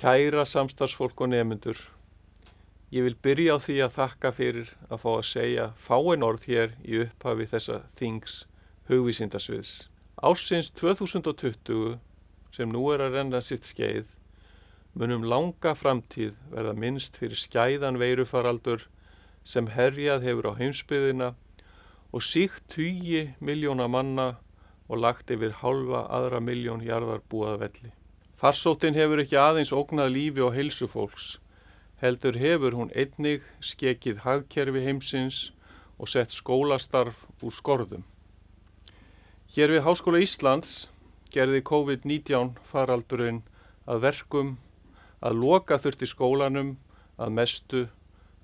Kæra samstarfsfólk og nemendur, ég vil byrja á því að þakka fyrir að fá að segja fáein orð hér í upphafi þessa þings hugvísindasviðs. Ársins 2020, sem nú að renna sitt skeið, munum langa framtíð verða minnst fyrir skæðan veirufaraldur sem herjað hefur á heimsbyggðina og sýkt tugi milljóna manna og lagt yfir hálfa aðra milljón jarðarbúa að velli. Farsóttin hefur ekki aðeins ógnað lífi og heilsu fólks, heldur hefur hún einnig skekið hagkerfi heimsins og sett skólastarf úr skorðum. Hér við Háskóla Íslands gerði COVID-19 faraldurinn að verkum að loka þurfti skólanum að mestu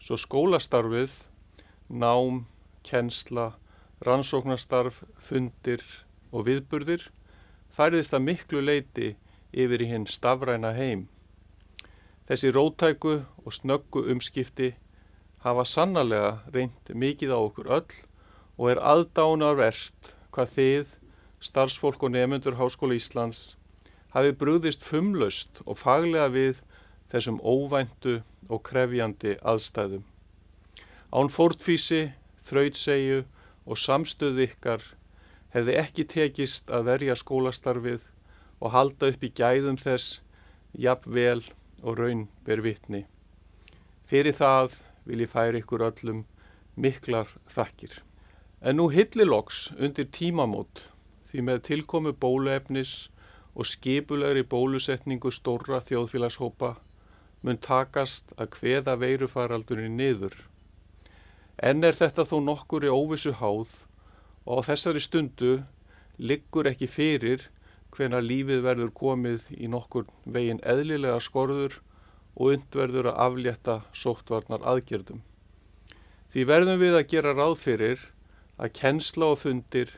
svo skólastarfið, nám, kennsla, rannsóknarstarf, fundir og viðburðir færðist að miklu leyti yfir í hinn stafræna heim. Þessi róttæku og snöggu umskipti hafa sannarlega reynt mikið á okkur öll og er aðdánarvert hvað þið, starfsfólk og nemendur Háskóla Íslands, hafi brugðist fumlaust og faglega við þessum óvæntu og krefjandi aðstæðum. Án fórnfýsi, þrautseigju og samstöðu ykkar hefði ekki tekist að verja skólastarfið og halda upp í gæðum þess jafnvel og raun ber vitni. Fyrir það vil ég færa ykkur öllum miklar þakkir. En nú hillir loks undir tímamót því með tilkomu bóluefnis og skipulegri bólusetningu stórra þjóðfélagshópa mun takast að kveða veirufaraldurinn niður. Enn er þetta þó nokkurri óvissu háð og á þessari stundu liggur ekki fyrir hvenær lífið verður komið í nokkurn veginn eðlilega skorður og unnt verður að aflétta sóttvarnar aðgerðum. Því verðum við að gera ráð fyrir að kennsla og fundir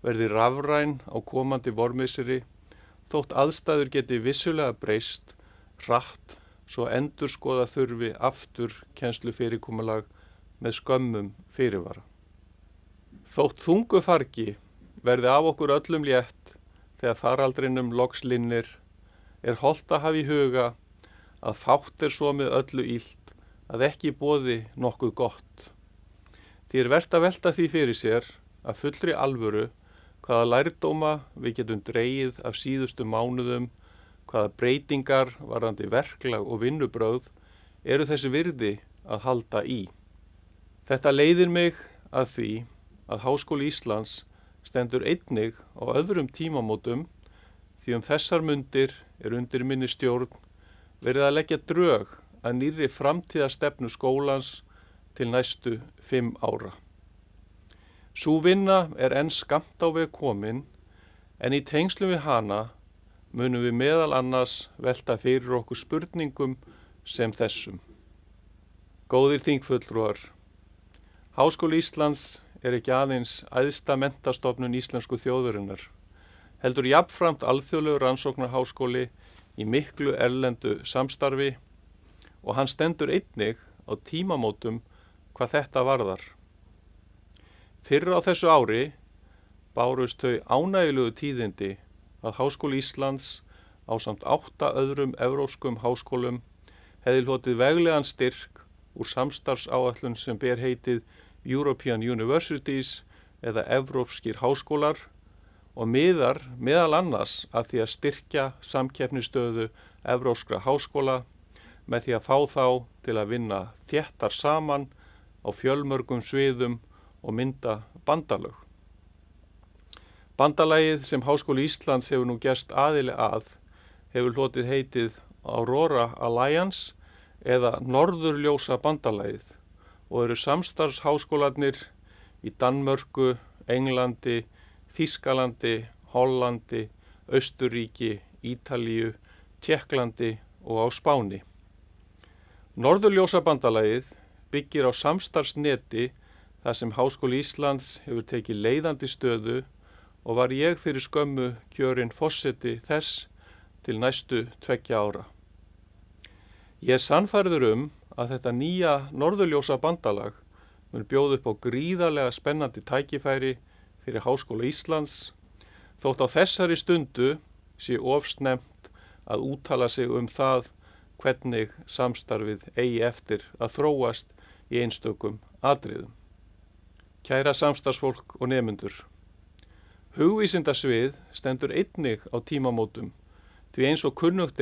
verði rafræn á komandi vormisseri þótt aðstæður geti vissulega breyst hratt svo endurskoða þurfi aftur kennslufyrirkomulag með skömmum fyrirvara. Þótt þungu fargi verði af okkur öllum létt þegar faraldrinum loks linnir, er hollt að hafa í huga að fátt er svo með öllu illt að ekki boði nokkuð gott. Því er vert að velta því fyrir sér að fullri alvöru hvaða lærdóma við getum dregið af síðustu mánuðum, hvaða breytingar varðandi verklag og vinnubrögð eru þessi virði að halda í. Þetta leiðir mig að því að Háskóli Íslands stendur einnig á öðrum tímamótum því þessar mundir er undir minni stjórn verið að leggja drög að nýrri framtíðarstefnu skólans til næstu 5 ára. Sú vinna er enn skammt á veg komin en í tengslum við hana munum við meðal annars velta fyrir okkur spurningum sem þessum. Góðir þingfulltrúar, Háskóli Íslands er ekki aðeins æðsta menntastofnun íslensku þjóðarinnar, heldur jafnframt alþjóðlegur rannsóknarháskóli í miklu erlendu samstarfi og hann stendur einnig á tímamótum hvað þetta varðar. Fyrr á þessu ári bárust þau ánægjulegu tíðindi að Háskóli Íslands ásamt 8 öðrum evrópskum háskólum hefði hlotið veglegan styrk úr samstarfsáætlun sem ber heitið European Universities eða Evrópskir háskólar og miðar meðal annars að því að styrkja samkeppnisstöðu evrópskra háskóla með því að fá þá til að vinna þéttar saman á fjölmörgum sviðum og mynda bandalög. Bandalagið sem Háskóli Íslands hefur nú gerst aðili að hefur hlotið heitið Aurora Alliance eða Norðurljósa bandalagið og eru samstarfsháskólarnir í Danmörku, Englandi, Þýskalandi, Hollandi, Austurríki, Ítalíu, Tékklandi og á Spáni. Norðurljósabandalagið byggir á samstarfsneti þar sem Háskóli Íslands hefur tekið leiðandi stöðu og var ég fyrir skömmu kjörinn forseti þess til næstu 2 ára. Ég er sannfærður að þetta nýja Norðurljósabandalag mun bjóða upp á gríðarlega spennandi tækifæri fyrir Háskóla Íslands, þótt á þessari stundu sé of snemmt að úttala sig það hvernig samstarfið eigi eftir að þróast í einstökum atriðum. Kæra samstarfsfólk og nemendur, hugvísindasvið stendur einnig á tímamótum því eins og kunnugt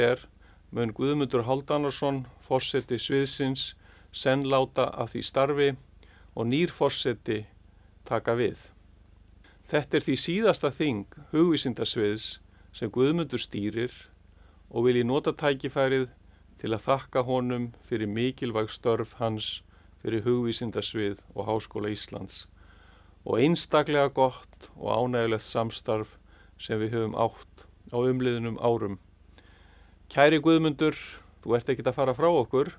mun Guðmundur Hálfdanarson, forseti sviðsins, senn láta af því starfi og nýr forseti taka við. Þetta því síðasta þing hugvísindasviðs sem Guðmundur stýrir og vil ég nota tækifærið til að þakka honum fyrir mikilvæg störf hans fyrir hugvísindasvið og Háskóla Íslands og einstaklega gott og ánægjulegt samstarf sem við höfum átt á umliðnum árum. Kæri Guðmundur, þú ert ekkert að fara frá okkur,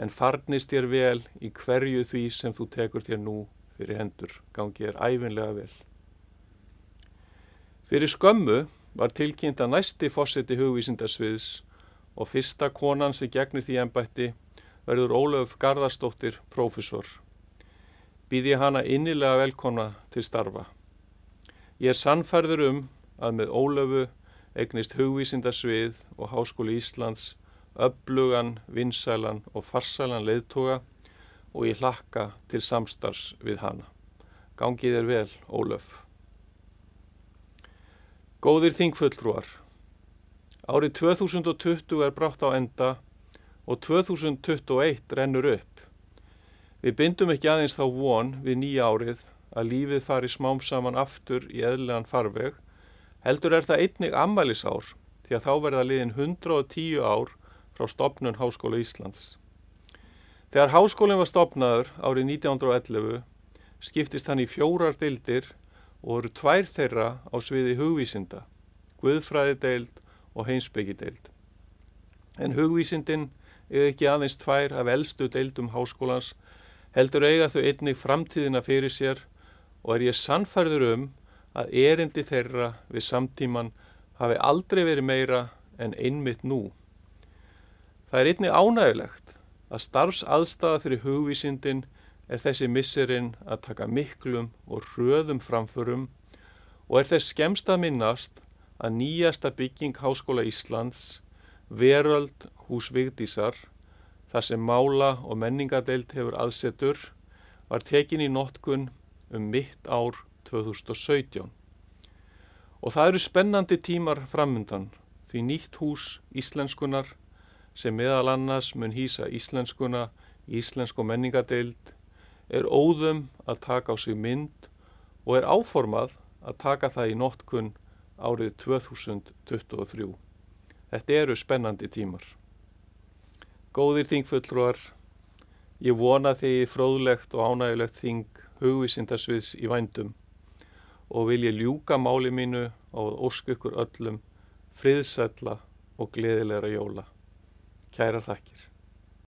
en farnist þér vel í hverju því sem þú tekur þér nú fyrir hendur. Gangi þér ævinlega vel. Fyrir skömmu var tilkynnt að næsti forseti hugvísindasviðs og fyrsta konan sem gegnir því embætti verður Ólöf Garðarsdóttir prófessor. Býð ég hana innilega velkomna til starfa. Ég sannfærður að með Ólöfu eignist hugvísindasvið og Háskóli Íslands öflugan, vinsælan og farsælan leiðtoga og ég hlakka til samstarfs við hana. Gangi þér vel, Ólöf. Góðir þingfulltrúar, árið 2020 brátt á enda og 2021 rennur upp. Við bindum ekki aðeins þá von við nýja árið að lífið fari smám saman aftur í eðlilegan farveg, heldur það einnig afmælisár því að þá verða liðin 110 ár frá stofnun Háskóla Íslands. Þegar háskólinn var stofnaður árið 1911 skiptist hann í 4 deildir og voru 2 þeirra á sviði hugvísinda, guðfræðideild og heimspekideild. En hugvísindin ekki aðeins 2 af elstu deildum háskólans, heldur eiga þau einnig framtíðina fyrir sér og ég sannfærður að erindi þeirra við samtíman hafi aldrei verið meira en einmitt nú. Það einnig ánægjulegt að starfsaðstaða fyrir hugvísindin þessi misserinn að taka miklum og hröðum framförum og þess skemmst að minnast að nýjasta bygging Háskóla Íslands, Veröld hús Vigdísar, þar sem mála- og menningadeild hefur aðsetur, var tekin í notkun mitt ár 2017. Og það eru spennandi tímar framundan því nýtt hús íslenskunar sem meðal annars mun hýsa íslenskuna í íslensk- og menningadeild óðum að taka á sig mynd og áformað að taka það í notkun árið 2023. Þetta eru spennandi tímar. Góðir þingfulltrúar, ég vona þið fróðlegt og ánægjulegt þing hugvísindasviðs í vændum og vil ég ljúka máli mínu á að óska ykkur öllum friðsælla og gleðilegra jóla. Kærar þakkir.